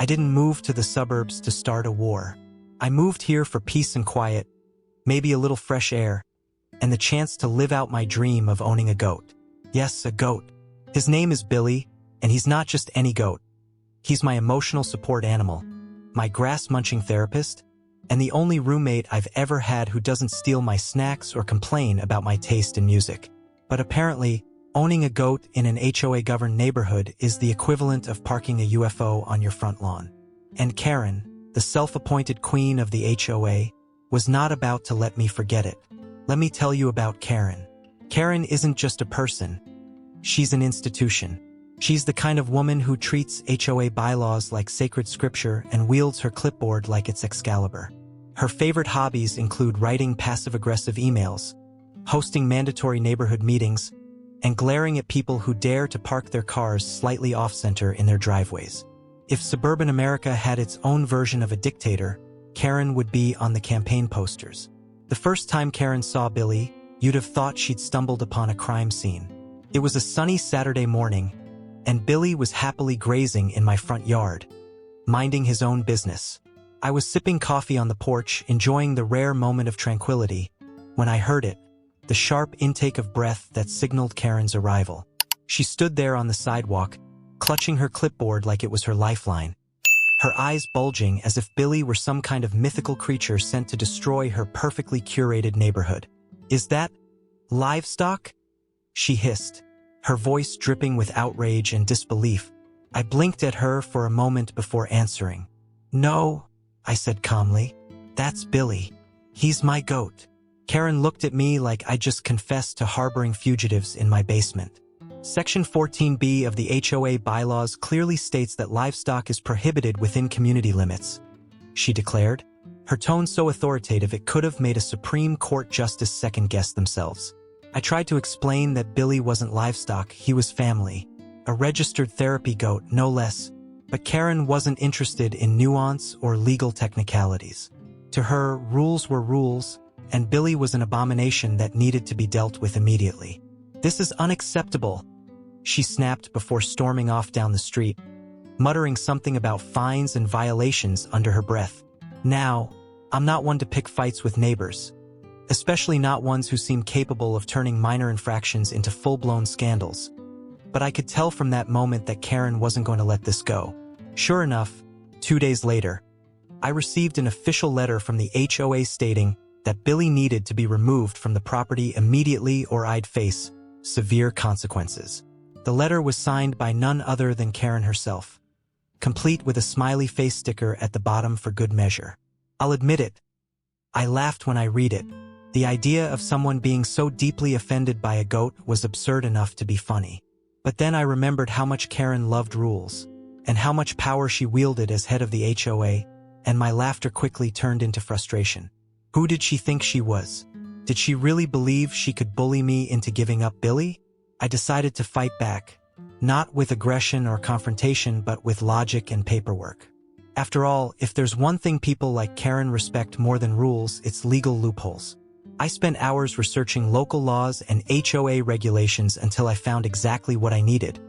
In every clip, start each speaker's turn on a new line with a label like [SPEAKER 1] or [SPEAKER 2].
[SPEAKER 1] I didn't move to the suburbs to start a war. I moved here for peace and quiet, maybe a little fresh air, and the chance to live out my dream of owning a goat. Yes, a goat. His name is Billy, and he's not just any goat. He's my emotional support animal, my grass-munching therapist, and the only roommate I've ever had who doesn't steal my snacks or complain about my taste in music. But apparently, owning a goat in an HOA-governed neighborhood is the equivalent of parking a UFO on your front lawn. And Karen, the self-appointed queen of the HOA, was not about to let me forget it. Let me tell you about Karen. Karen isn't just a person. She's an institution. She's the kind of woman who treats HOA bylaws like sacred scripture and wields her clipboard like it's Excalibur. Her favorite hobbies include writing passive-aggressive emails, hosting mandatory neighborhood meetings, and glaring at people who dare to park their cars slightly off-center in their driveways. If suburban America had its own version of a dictator, Karen would be on the campaign posters. The first time Karen saw Billy, you'd have thought she'd stumbled upon a crime scene. It was a sunny Saturday morning, and Billy was happily grazing in my front yard, minding his own business. I was sipping coffee on the porch, enjoying the rare moment of tranquility, when I heard it, the sharp intake of breath that signaled Karen's arrival. She stood there on the sidewalk, clutching her clipboard like it was her lifeline, her eyes bulging as if Billy were some kind of mythical creature sent to destroy her perfectly curated neighborhood. "Is that livestock?" she hissed, her voice dripping with outrage and disbelief. I blinked at her for a moment before answering. "No," I said calmly. "That's Billy. He's my goat." Karen looked at me like I just confessed to harboring fugitives in my basement. Section 14B of the HOA bylaws clearly states that livestock is prohibited within community limits, she declared, her tone so authoritative it could have made a Supreme Court justice second-guess themselves. I tried to explain that Billy wasn't livestock, he was family, a registered therapy goat, no less, but Karen wasn't interested in nuance or legal technicalities. To her, rules were rules, and Billy was an abomination that needed to be dealt with immediately. "This is unacceptable," she snapped before storming off down the street, muttering something about fines and violations under her breath. Now, I'm not one to pick fights with neighbors, especially not ones who seem capable of turning minor infractions into full-blown scandals. But I could tell from that moment that Karen wasn't going to let this go. Sure enough, 2 days later, I received an official letter from the HOA stating that Billy needed to be removed from the property immediately or I'd face severe consequences. The letter was signed by none other than Karen herself, complete with a smiley face sticker at the bottom for good measure. I'll admit it, I laughed when I read it. The idea of someone being so deeply offended by a goat was absurd enough to be funny. But then I remembered how much Karen loved rules, and how much power she wielded as head of the HOA, and my laughter quickly turned into frustration. Who did she think she was? Did she really believe she could bully me into giving up Billy? I decided to fight back, not with aggression or confrontation, but with logic and paperwork. After all, if there's one thing people like Karen respect more than rules, it's legal loopholes. I spent hours researching local laws and HOA regulations until I found exactly what I needed.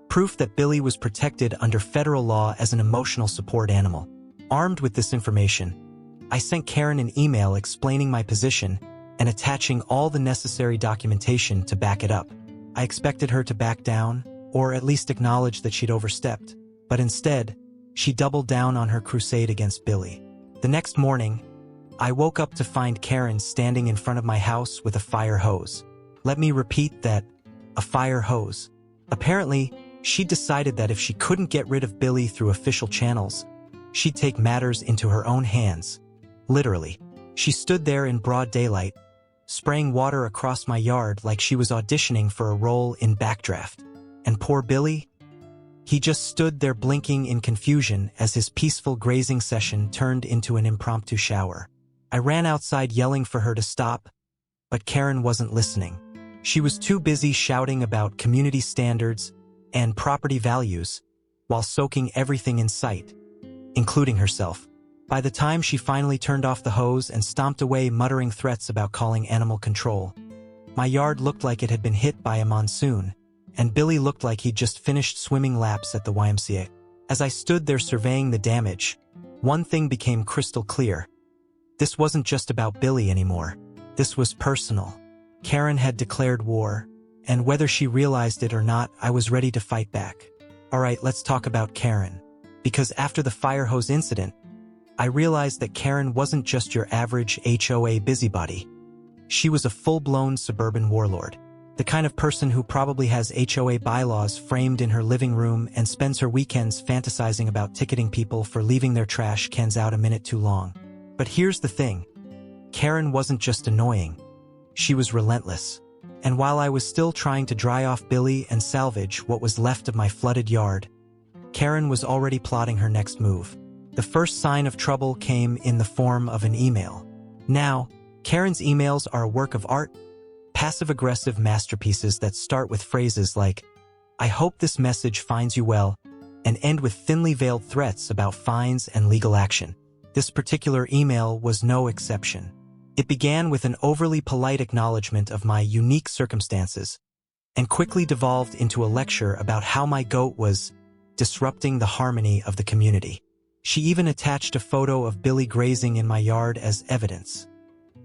[SPEAKER 1] Proof that Billy was protected under federal law as an emotional support animal. Armed with this information, I sent Karen an email explaining my position and attaching all the necessary documentation to back it up. I expected her to back down, or at least acknowledge that she'd overstepped, but instead, she doubled down on her crusade against Billy. The next morning, I woke up to find Karen standing in front of my house with a fire hose. Let me repeat that, a fire hose. Apparently, she decided that if she couldn't get rid of Billy through official channels, she'd take matters into her own hands. Literally, she stood there in broad daylight, spraying water across my yard like she was auditioning for a role in Backdraft. And poor Billy? He just stood there blinking in confusion as his peaceful grazing session turned into an impromptu shower. I ran outside yelling for her to stop, but Karen wasn't listening. She was too busy shouting about community standards and property values while soaking everything in sight, including herself. By the time she finally turned off the hose and stomped away muttering threats about calling animal control, my yard looked like it had been hit by a monsoon, and Billy looked like he'd just finished swimming laps at the YMCA. As I stood there surveying the damage, one thing became crystal clear. This wasn't just about Billy anymore. This was personal. Karen had declared war, and whether she realized it or not, I was ready to fight back. Alright, let's talk about Karen. Because after the fire hose incident, I realized that Karen wasn't just your average HOA busybody. She was a full-blown suburban warlord. The kind of person who probably has HOA bylaws framed in her living room and spends her weekends fantasizing about ticketing people for leaving their trash cans out a minute too long. But here's the thing. Karen wasn't just annoying. She was relentless. And while I was still trying to dry off Billy and salvage what was left of my flooded yard, Karen was already plotting her next move. The first sign of trouble came in the form of an email. Now, Karen's emails are a work of art, passive-aggressive masterpieces that start with phrases like, "I hope this message finds you well," and end with thinly veiled threats about fines and legal action. This particular email was no exception. It began with an overly polite acknowledgement of my unique circumstances, and quickly devolved into a lecture about how my goat was disrupting the harmony of the community. She even attached a photo of Billy grazing in my yard as evidence,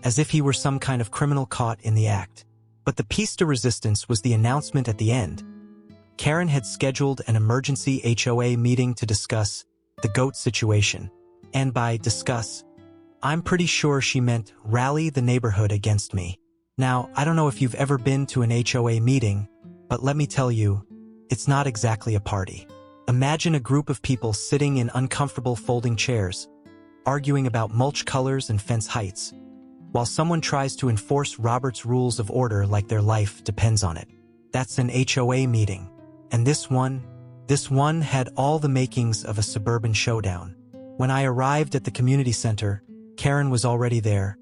[SPEAKER 1] as if he were some kind of criminal caught in the act. But the piece de resistance was the announcement at the end. Karen had scheduled an emergency HOA meeting to discuss the goat situation. And by discuss, I'm pretty sure she meant rally the neighborhood against me. Now, I don't know if you've ever been to an HOA meeting, but let me tell you, it's not exactly a party. Imagine a group of people sitting in uncomfortable folding chairs, arguing about mulch colors and fence heights, while someone tries to enforce Robert's rules of order like their life depends on it. That's an HOA meeting. And this one had all the makings of a suburban showdown. When I arrived at the community center, Karen was already there,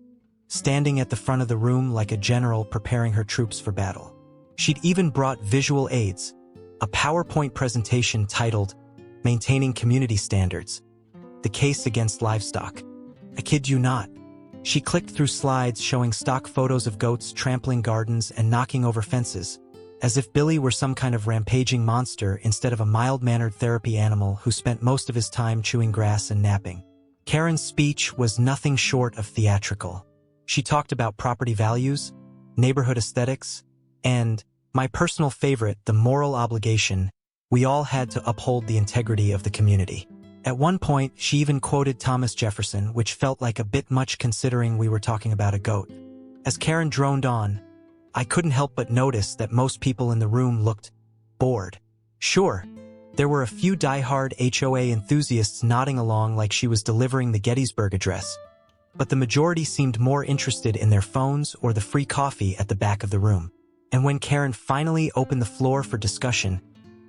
[SPEAKER 1] standing at the front of the room like a general preparing her troops for battle. She'd even brought visual aids, a PowerPoint presentation titled, "Maintaining Community Standards: The Case Against Livestock." I kid you not. She clicked through slides showing stock photos of goats trampling gardens and knocking over fences, as if Billy were some kind of rampaging monster instead of a mild-mannered therapy animal who spent most of his time chewing grass and napping. Karen's speech was nothing short of theatrical. She talked about property values, neighborhood aesthetics, and, my personal favorite, the moral obligation we all had to uphold the integrity of the community. At one point, she even quoted Thomas Jefferson, which felt like a bit much considering we were talking about a goat. As Karen droned on, I couldn't help but notice that most people in the room looked bored. Sure, there were a few die-hard HOA enthusiasts nodding along like she was delivering the Gettysburg Address, but the majority seemed more interested in their phones or the free coffee at the back of the room. And when Karen finally opened the floor for discussion,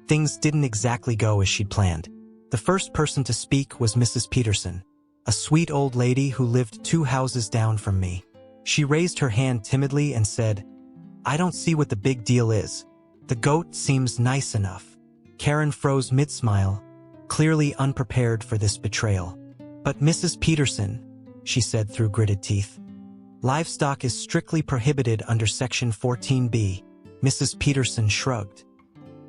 [SPEAKER 1] things didn't exactly go as she'd planned. The first person to speak was Mrs. Peterson, a sweet old lady who lived 2 houses down from me. She raised her hand timidly and said, "I don't see what the big deal is. The goat seems nice enough." Karen froze mid-smile, clearly unprepared for this betrayal. "But Mrs. Peterson," she said through gritted teeth, "livestock is strictly prohibited under Section 14B. Mrs. Peterson shrugged.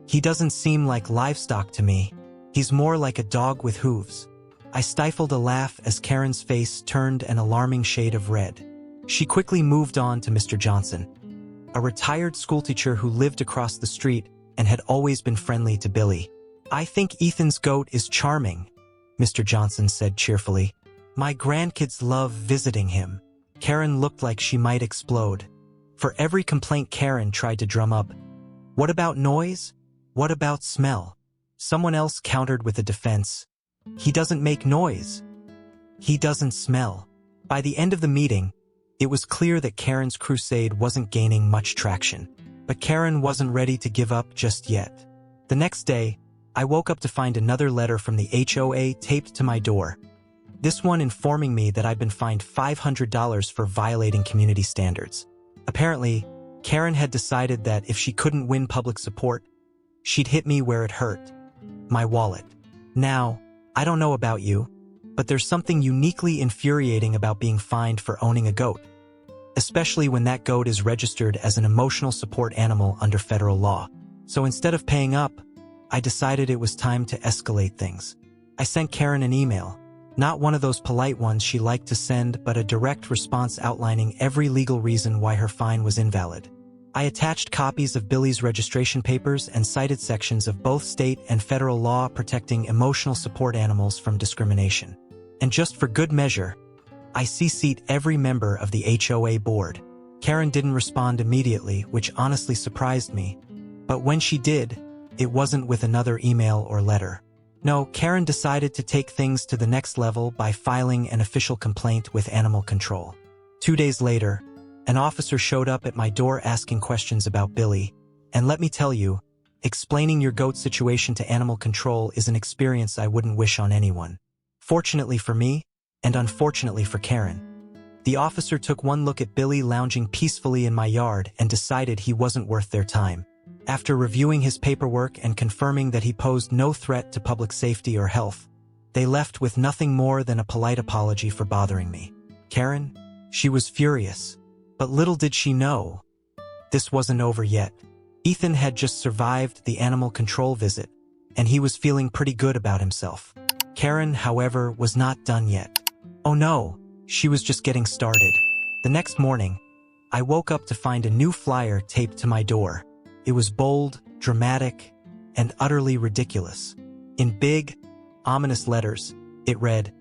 [SPEAKER 1] "He doesn't seem like livestock to me. He's more like a dog with hooves." I stifled a laugh as Karen's face turned an alarming shade of red. She quickly moved on to Mr. Johnson, a retired schoolteacher who lived across the street and had always been friendly to Billy. "I think Ethan's goat is charming," Mr. Johnson said cheerfully. "My grandkids love visiting him." Karen looked like she might explode. For every complaint Karen tried to drum up, "What about noise? What about smell?" Someone else countered with a defense. "He doesn't make noise. He doesn't smell." By the end of the meeting, it was clear that Karen's crusade wasn't gaining much traction. But Karen wasn't ready to give up just yet. The next day, I woke up to find another letter from the HOA taped to my door. This one informing me that I'd been fined $500 for violating community standards. Apparently, Karen had decided that if she couldn't win public support, she'd hit me where it hurt: my wallet. Now, I don't know about you, but there's something uniquely infuriating about being fined for owning a goat, especially when that goat is registered as an emotional support animal under federal law. So instead of paying up, I decided it was time to escalate things. I sent Karen an email, not one of those polite ones she liked to send, but a direct response outlining every legal reason why her fine was invalid. I attached copies of Billy's registration papers and cited sections of both state and federal law protecting emotional support animals from discrimination. And just for good measure, I CC'd every member of the HOA board. Karen didn't respond immediately, which honestly surprised me. But when she did, it wasn't with another email or letter. No, Karen decided to take things to the next level by filing an official complaint with animal control. 2 days later, an officer showed up at my door asking questions about Billy, and let me tell you, explaining your goat situation to animal control is an experience I wouldn't wish on anyone. Fortunately for me, and unfortunately for Karen, the officer took one look at Billy lounging peacefully in my yard and decided he wasn't worth their time. After reviewing his paperwork and confirming that he posed no threat to public safety or health, they left with nothing more than a polite apology for bothering me. Karen? She was furious. But little did she know, this wasn't over yet. Ethan had just survived the animal control visit, and he was feeling pretty good about himself. Karen, however, was not done yet. Oh no, she was just getting started. The next morning, I woke up to find a new flyer taped to my door. It was bold, dramatic, and utterly ridiculous. In big, ominous letters, it read,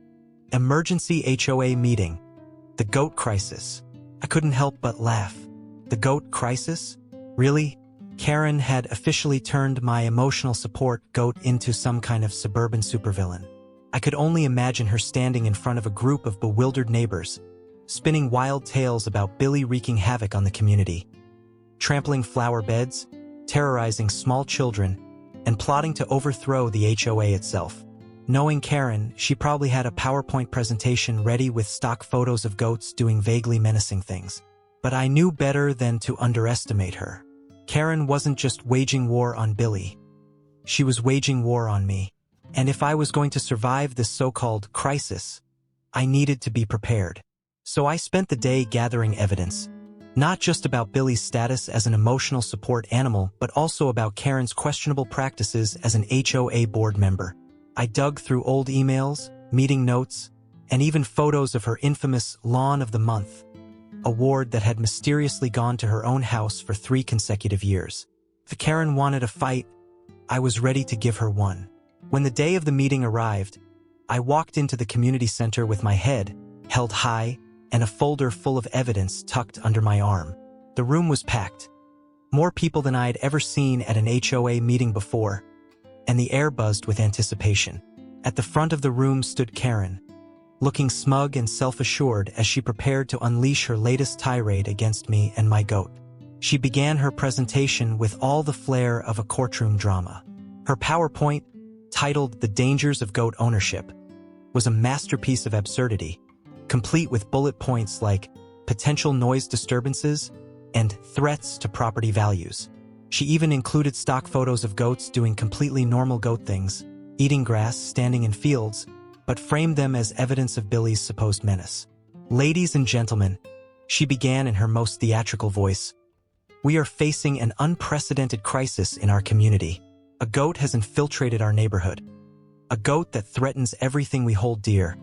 [SPEAKER 1] "Emergency HOA meeting. The goat crisis." I couldn't help but laugh. The goat crisis? Really? Karen had officially turned my emotional support goat into some kind of suburban supervillain. I could only imagine her standing in front of a group of bewildered neighbors, spinning wild tales about Billy wreaking havoc on the community, trampling flower beds, terrorizing small children, and plotting to overthrow the HOA itself. Knowing Karen, she probably had a PowerPoint presentation ready with stock photos of goats doing vaguely menacing things. But I knew better than to underestimate her. Karen wasn't just waging war on Billy. She was waging war on me. And if I was going to survive this so-called crisis, I needed to be prepared. So I spent the day gathering evidence, not just about Billy's status as an emotional support animal, but also about Karen's questionable practices as an HOA board member. I dug through old emails, meeting notes, and even photos of her infamous Lawn of the Month award that had mysteriously gone to her own house for 3 consecutive years. If Karen wanted a fight, I was ready to give her one. When the day of the meeting arrived, I walked into the community center with my head held high and a folder full of evidence tucked under my arm. The room was packed. More people than I had ever seen at an HOA meeting before, and the air buzzed with anticipation. At the front of the room stood Karen, looking smug and self-assured as she prepared to unleash her latest tirade against me and my goat. She began her presentation with all the flair of a courtroom drama. Her PowerPoint, titled "The Dangers of Goat Ownership," was a masterpiece of absurdity, complete with bullet points like potential noise disturbances and threats to property values. She even included stock photos of goats doing completely normal goat things, eating grass, standing in fields, but framed them as evidence of Billy's supposed menace. "Ladies and gentlemen," she began in her most theatrical voice, "we are facing an unprecedented crisis in our community. A goat has infiltrated our neighborhood. A goat that threatens everything we hold dear.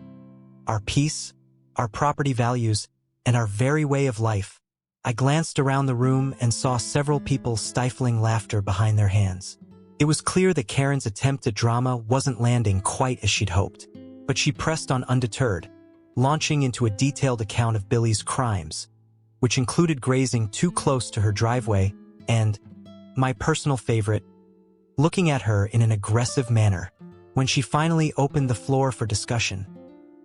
[SPEAKER 1] Our peace, our property values, and our very way of life." I glanced around the room and saw several people stifling laughter behind their hands. It was clear that Karen's attempt at drama wasn't landing quite as she'd hoped, but she pressed on undeterred, launching into a detailed account of Billy's crimes, which included grazing too close to her driveway and, my personal favorite, looking at her in an aggressive manner. When she finally opened the floor for discussion,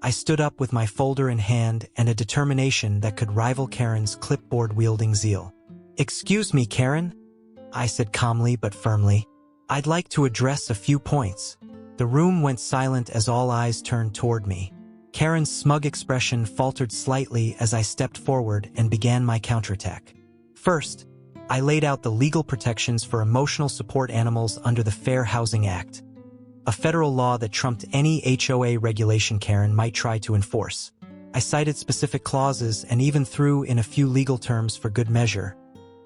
[SPEAKER 1] I stood up with my folder in hand and a determination that could rival Karen's clipboard-wielding zeal. "Excuse me, Karen," I said calmly but firmly. "I'd like to address a few points." The room went silent as all eyes turned toward me. Karen's smug expression faltered slightly as I stepped forward and began my counterattack. First, I laid out the legal protections for emotional support animals under the Fair Housing Act, a federal law that trumped any HOA regulation Karen might try to enforce. I cited specific clauses and even threw in a few legal terms for good measure,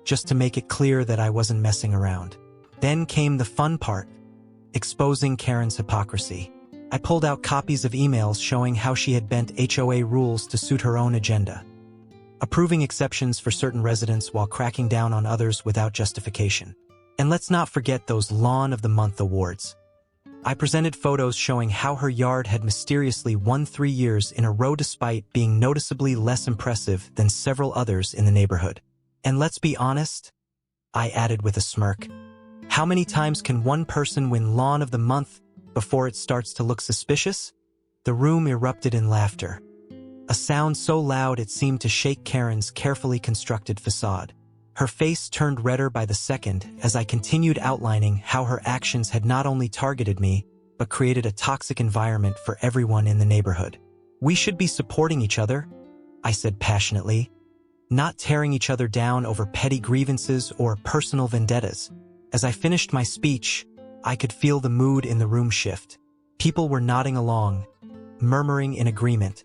[SPEAKER 1] just to make it clear that I wasn't messing around. Then came the fun part, exposing Karen's hypocrisy. I pulled out copies of emails showing how she had bent HOA rules to suit her own agenda, approving exceptions for certain residents while cracking down on others without justification. And let's not forget those Lawn of the Month awards. I presented photos showing how her yard had mysteriously won 3 years in a row despite being noticeably less impressive than several others in the neighborhood. And let's be honest, I added with a smirk, how many times can one person win Lawn of the Month before it starts to look suspicious? The room erupted in laughter, a sound so loud it seemed to shake Karen's carefully constructed facade. Her face turned redder by the second as I continued outlining how her actions had not only targeted me, but created a toxic environment for everyone in the neighborhood. We should be supporting each other, I said passionately, not tearing each other down over petty grievances or personal vendettas. As I finished my speech, I could feel the mood in the room shift. People were nodding along, murmuring in agreement,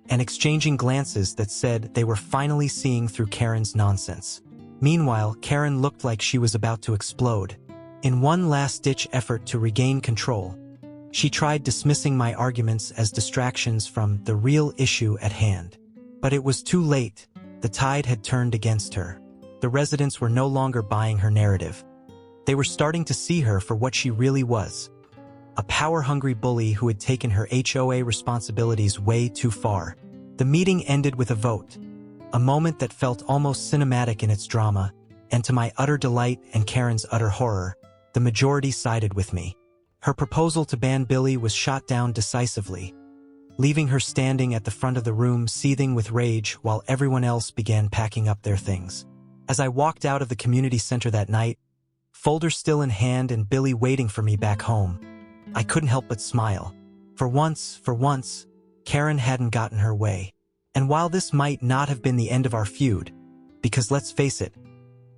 [SPEAKER 1] and exchanging glances that said they were finally seeing through Karen's nonsense. Meanwhile, Karen looked like she was about to explode. In one last-ditch effort to regain control, she tried dismissing my arguments as distractions from the real issue at hand. But it was too late. The tide had turned against her. The residents were no longer buying her narrative. They were starting to see her for what she really was, a power-hungry bully who had taken her HOA responsibilities way too far. The meeting ended with a vote, a moment that felt almost cinematic in its drama, and to my utter delight and Karen's utter horror, the majority sided with me. Her proposal to ban Billy was shot down decisively, leaving her standing at the front of the room seething with rage while everyone else began packing up their things. As I walked out of the community center that night, folder still in hand and Billy waiting for me back home, I couldn't help but smile. For once, Karen hadn't gotten her way. And while this might not have been the end of our feud, because let's face it,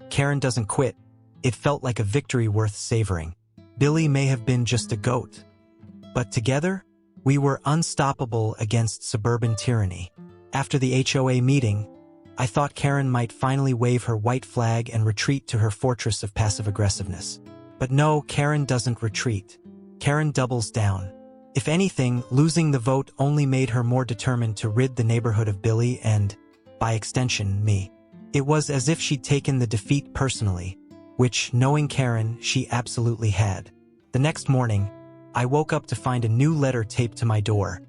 [SPEAKER 1] Karen doesn't quit, it felt like a victory worth savoring. Billy may have been just a goat, but together, we were unstoppable against suburban tyranny. After the HOA meeting, I thought Karen might finally wave her white flag and retreat to her fortress of passive-aggressiveness. But no, Karen doesn't retreat. Karen doubles down. If anything, losing the vote only made her more determined to rid the neighborhood of Billy and, by extension, me. It was as if she'd taken the defeat personally, which, knowing Karen, she absolutely had. The next morning, I woke up to find a new letter taped to my door.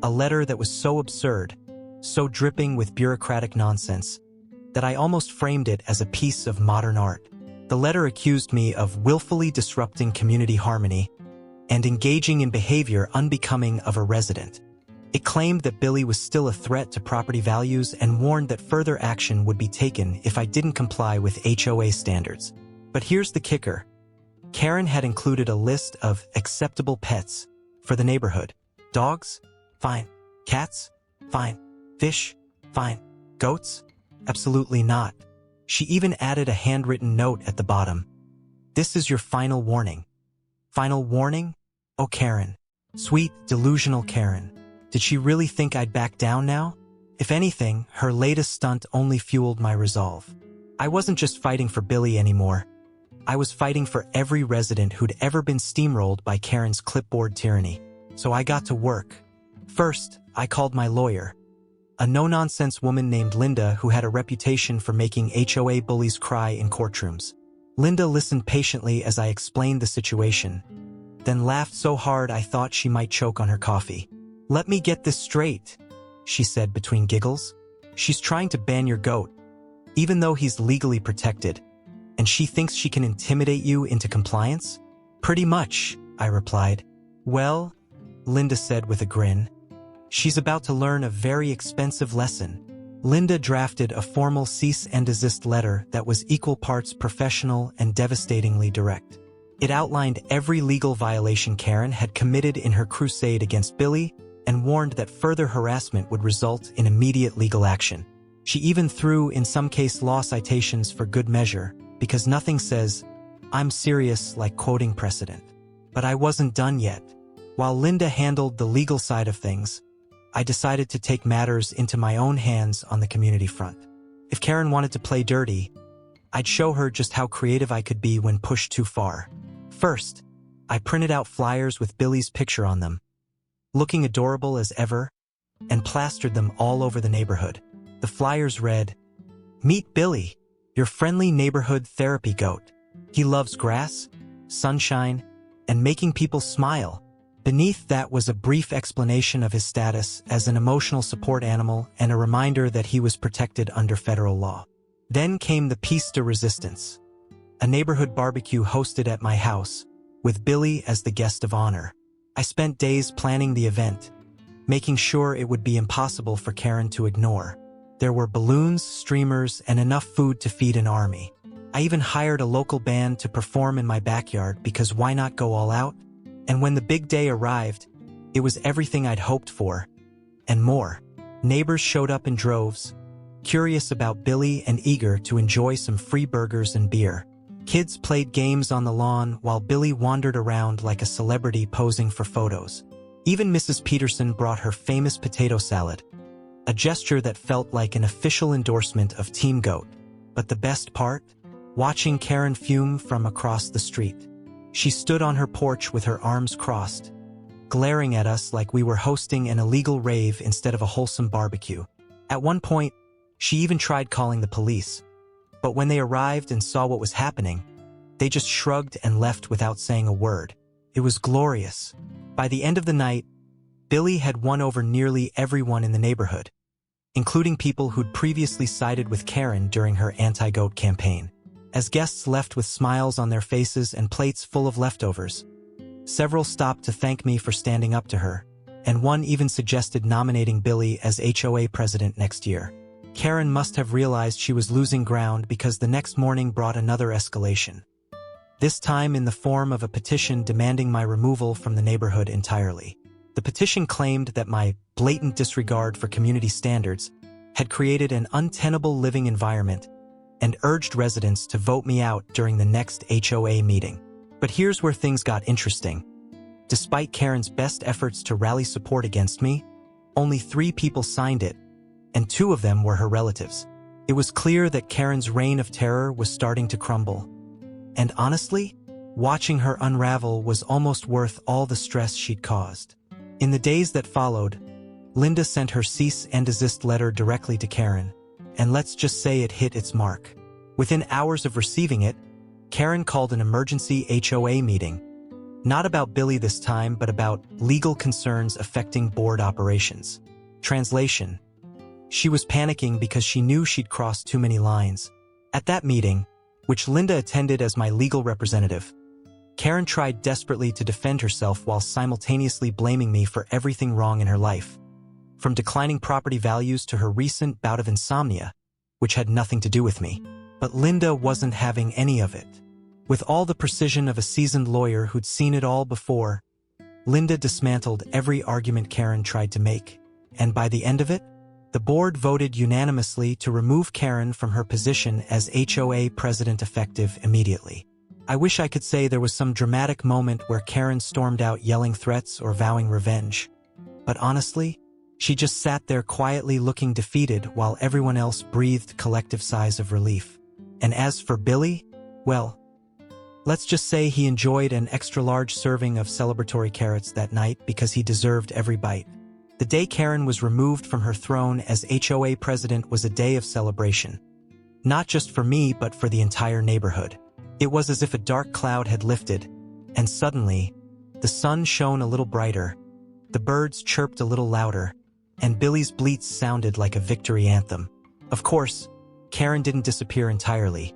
[SPEAKER 1] A letter that was so absurd, so dripping with bureaucratic nonsense, that I almost framed it as a piece of modern art. The letter accused me of willfully disrupting community harmony and engaging in behavior unbecoming of a resident. It claimed that Billy was still a threat to property values and warned that further action would be taken if I didn't comply with HOA standards. But here's the kicker. Karen had included a list of acceptable pets for the neighborhood. Dogs? Fine. Cats? Fine. Fish? Fine. Goats? Absolutely not. She even added a handwritten note at the bottom. This is your final warning. Final warning? Oh, Karen. Sweet, delusional Karen. Did she really think I'd back down now? If anything, her latest stunt only fueled my resolve. I wasn't just fighting for Billy anymore. I was fighting for every resident who'd ever been steamrolled by Karen's clipboard tyranny. So I got to work. First, I called my lawyer, a no-nonsense woman named Linda who had a reputation for making HOA bullies cry in courtrooms. Linda listened patiently as I explained the situation, then laughed so hard I thought she might choke on her coffee. Let me get this straight, she said between giggles. She's trying to ban your goat, even though he's legally protected, and she thinks she can intimidate you into compliance? Pretty much, I replied. Well, Linda said with a grin, she's about to learn a very expensive lesson. Linda drafted a formal cease and desist letter that was equal parts professional and devastatingly direct. It outlined every legal violation Karen had committed in her crusade against Billy and warned that further harassment would result in immediate legal action. She even threw, in some case, law citations for good measure, because nothing says, "I'm serious," like quoting precedent. But I wasn't done yet. While Linda handled the legal side of things, I decided to take matters into my own hands on the community front. If Karen wanted to play dirty, I'd show her just how creative I could be when pushed too far. First, I printed out flyers with Billy's picture on them, looking adorable as ever, and plastered them all over the neighborhood. The flyers read, "Meet Billy, your friendly neighborhood therapy goat. He loves grass, sunshine, and making people smile." Beneath that was a brief explanation of his status as an emotional support animal and a reminder that he was protected under federal law. Then came the piece de resistance, a neighborhood barbecue hosted at my house, with Billy as the guest of honor. I spent days planning the event, making sure it would be impossible for Karen to ignore. There were balloons, streamers, and enough food to feed an army. I even hired a local band to perform in my backyard because why not go all out? And when the big day arrived, it was everything I'd hoped for, and more. Neighbors showed up in droves, curious about Billy and eager to enjoy some free burgers and beer. Kids played games on the lawn while Billy wandered around like a celebrity posing for photos. Even Mrs. Peterson brought her famous potato salad, a gesture that felt like an official endorsement of Team Goat. But the best part? Watching Karen fume from across the street. She stood on her porch with her arms crossed, glaring at us like we were hosting an illegal rave instead of a wholesome barbecue. At one point, she even tried calling the police. But when they arrived and saw what was happening, they just shrugged and left without saying a word. It was glorious. By the end of the night, Billy had won over nearly everyone in the neighborhood, including people who'd previously sided with Karen during her anti-goat campaign. As guests left with smiles on their faces and plates full of leftovers, several stopped to thank me for standing up to her, and one even suggested nominating Billy as HOA president next year. Karen must have realized she was losing ground because the next morning brought another escalation. This time in the form of a petition demanding my removal from the neighborhood entirely. The petition claimed that my blatant disregard for community standards had created an untenable living environment and urged residents to vote me out during the next HOA meeting. But here's where things got interesting. Despite Karen's best efforts to rally support against me, only 3 people signed it, and 2 of them were her relatives. It was clear that Karen's reign of terror was starting to crumble. And honestly, watching her unravel was almost worth all the stress she'd caused. In the days that followed, Linda sent her cease and desist letter directly to Karen, and let's just say it hit its mark. Within hours of receiving it, Karen called an emergency HOA meeting, not about Billy this time, but about legal concerns affecting board operations. Translation: she was panicking because she knew she'd crossed too many lines. At that meeting, which Linda attended as my legal representative, Karen tried desperately to defend herself while simultaneously blaming me for everything wrong in her life, from declining property values to her recent bout of insomnia, which had nothing to do with me. But Linda wasn't having any of it. With all the precision of a seasoned lawyer who'd seen it all before, Linda dismantled every argument Karen tried to make, and by the end of it, the board voted unanimously to remove Karen from her position as HOA president effective immediately. I wish I could say there was some dramatic moment where Karen stormed out yelling threats or vowing revenge, but honestly, she just sat there quietly looking defeated while everyone else breathed collective sighs of relief. And as for Billy, well, let's just say he enjoyed an extra-large serving of celebratory carrots that night because he deserved every bite. The day Karen was removed from her throne as HOA president was a day of celebration. Not just for me, but for the entire neighborhood. It was as if a dark cloud had lifted, and suddenly, the sun shone a little brighter, the birds chirped a little louder, and Billy's bleats sounded like a victory anthem. Of course, Karen didn't disappear entirely.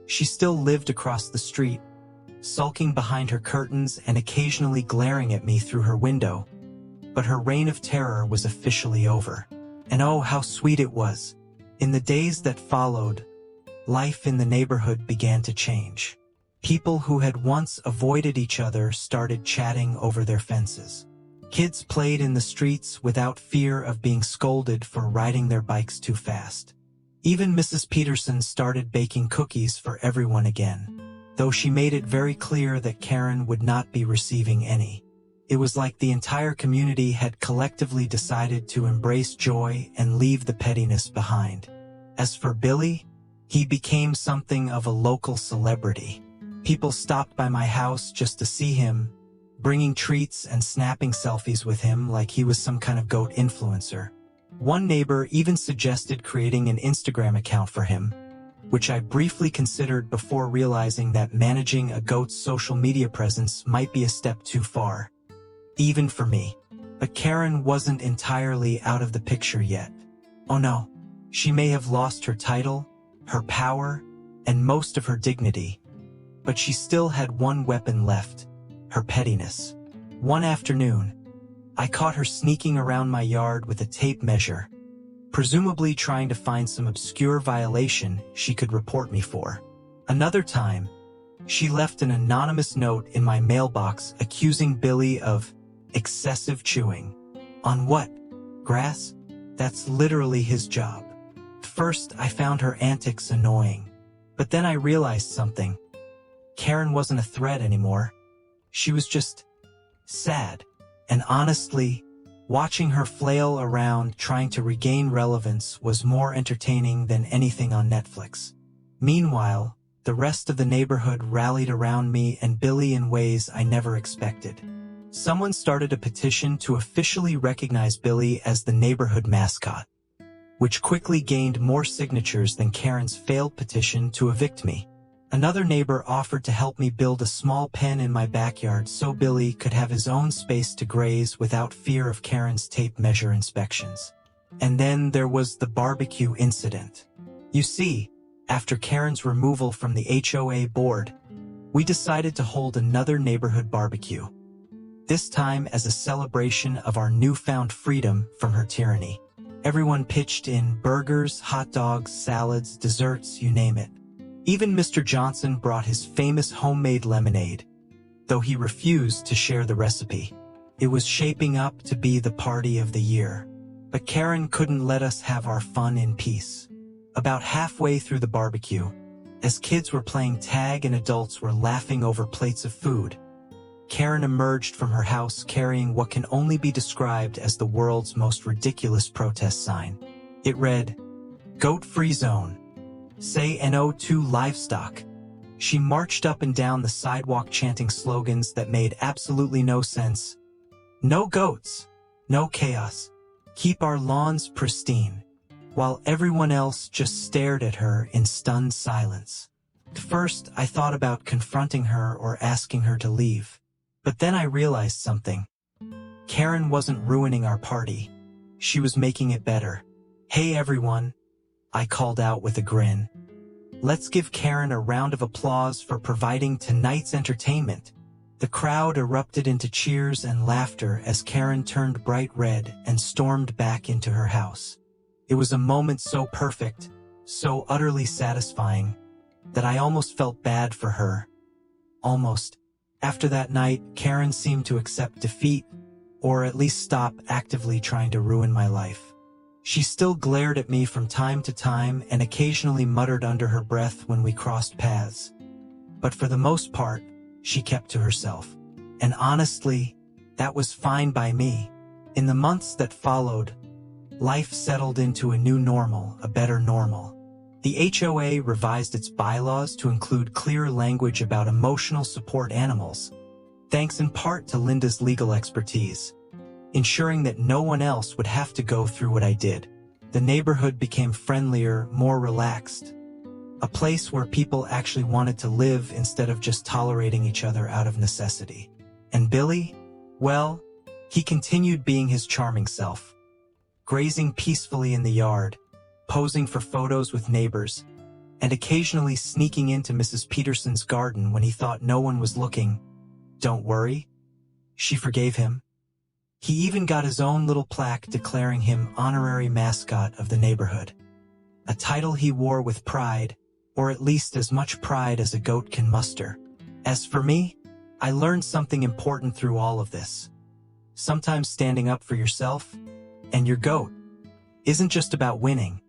[SPEAKER 1] She still lived across the street, sulking behind her curtains and occasionally glaring at me through her window. But her reign of terror was officially over. And oh, how sweet it was. In the days that followed, life in the neighborhood began to change. People who had once avoided each other started chatting over their fences. Kids played in the streets without fear of being scolded for riding their bikes too fast. Even Mrs. Peterson started baking cookies for everyone again, though she made it very clear that Karen would not be receiving any. It was like the entire community had collectively decided to embrace joy and leave the pettiness behind. As for Billy, he became something of a local celebrity. People stopped by my house just to see him, bringing treats and snapping selfies with him like he was some kind of goat influencer. One neighbor even suggested creating an Instagram account for him, which I briefly considered before realizing that managing a goat's social media presence might be a step too far, even for me. But Karen wasn't entirely out of the picture yet. Oh no, she may have lost her title, her power, and most of her dignity, but she still had one weapon left, her pettiness. One afternoon, I caught her sneaking around my yard with a tape measure, presumably trying to find some obscure violation she could report me for. Another time, she left an anonymous note in my mailbox accusing Billy of excessive chewing. On what? Grass? That's literally his job. First, I found her antics annoying, but then I realized something. Karen wasn't a threat anymore. She was just sad. And honestly, watching her flail around trying to regain relevance was more entertaining than anything on Netflix. Meanwhile, the rest of the neighborhood rallied around me and Billy in ways I never expected. Someone started a petition to officially recognize Billy as the neighborhood mascot, which quickly gained more signatures than Karen's failed petition to evict me. Another neighbor offered to help me build a small pen in my backyard so Billy could have his own space to graze without fear of Karen's tape measure inspections. And then there was the barbecue incident. You see, after Karen's removal from the HOA board, we decided to hold another neighborhood barbecue. This time as a celebration of our newfound freedom from her tyranny. Everyone pitched in: burgers, hot dogs, salads, desserts, you name it. Even Mr. Johnson brought his famous homemade lemonade, though he refused to share the recipe. It was shaping up to be the party of the year. But Karen couldn't let us have our fun in peace. About halfway through the barbecue, as kids were playing tag and adults were laughing over plates of food, Karen emerged from her house carrying what can only be described as the world's most ridiculous protest sign. It read, "Goat-free zone. Say no to livestock." She marched up and down the sidewalk chanting slogans that made absolutely no sense. No goats, no chaos, keep our lawns pristine, while everyone else just stared at her in stunned silence. At first, I thought about confronting her or asking her to leave. But then I realized something. Karen wasn't ruining our party. She was making it better. "Hey everyone," I called out with a grin. "Let's give Karen a round of applause for providing tonight's entertainment." The crowd erupted into cheers and laughter as Karen turned bright red and stormed back into her house. It was a moment so perfect, so utterly satisfying, that I almost felt bad for her. Almost. After that night, Karen seemed to accept defeat, or at least stop actively trying to ruin my life. She still glared at me from time to time and occasionally muttered under her breath when we crossed paths. But for the most part, she kept to herself. And honestly, that was fine by me. In the months that followed, life settled into a new normal, a better normal. The HOA revised its bylaws to include clear language about emotional support animals, thanks in part to Linda's legal expertise, ensuring that no one else would have to go through what I did. The neighborhood became friendlier, more relaxed, a place where people actually wanted to live instead of just tolerating each other out of necessity. And Billy? Well, he continued being his charming self, grazing peacefully in the yard, posing for photos with neighbors, and occasionally sneaking into Mrs. Peterson's garden when he thought no one was looking. Don't worry, she forgave him. He even got his own little plaque declaring him honorary mascot of the neighborhood, a title he wore with pride, or at least as much pride as a goat can muster. As for me, I learned something important through all of this. Sometimes standing up for yourself and your goat isn't just about winning.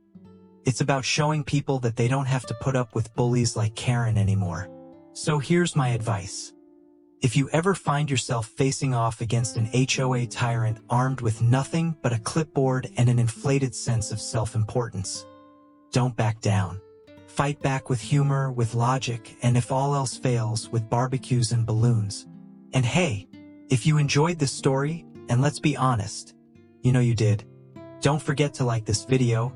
[SPEAKER 1] It's about showing people that they don't have to put up with bullies like Karen anymore. So here's my advice. If you ever find yourself facing off against an HOA tyrant armed with nothing but a clipboard and an inflated sense of self-importance, don't back down. Fight back with humor, with logic, and if all else fails, with barbecues and balloons. And hey, if you enjoyed this story, and let's be honest, you know you did, don't forget to like this video,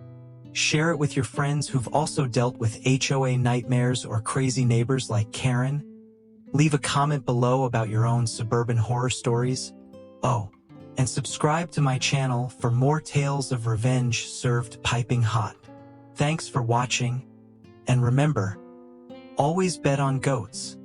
[SPEAKER 1] share it with your friends who've also dealt with HOA nightmares or crazy neighbors like Karen. Leave a comment below about your own suburban horror stories. Oh, and subscribe to my channel for more tales of revenge served piping hot. Thanks for watching, and remember, always bet on goats.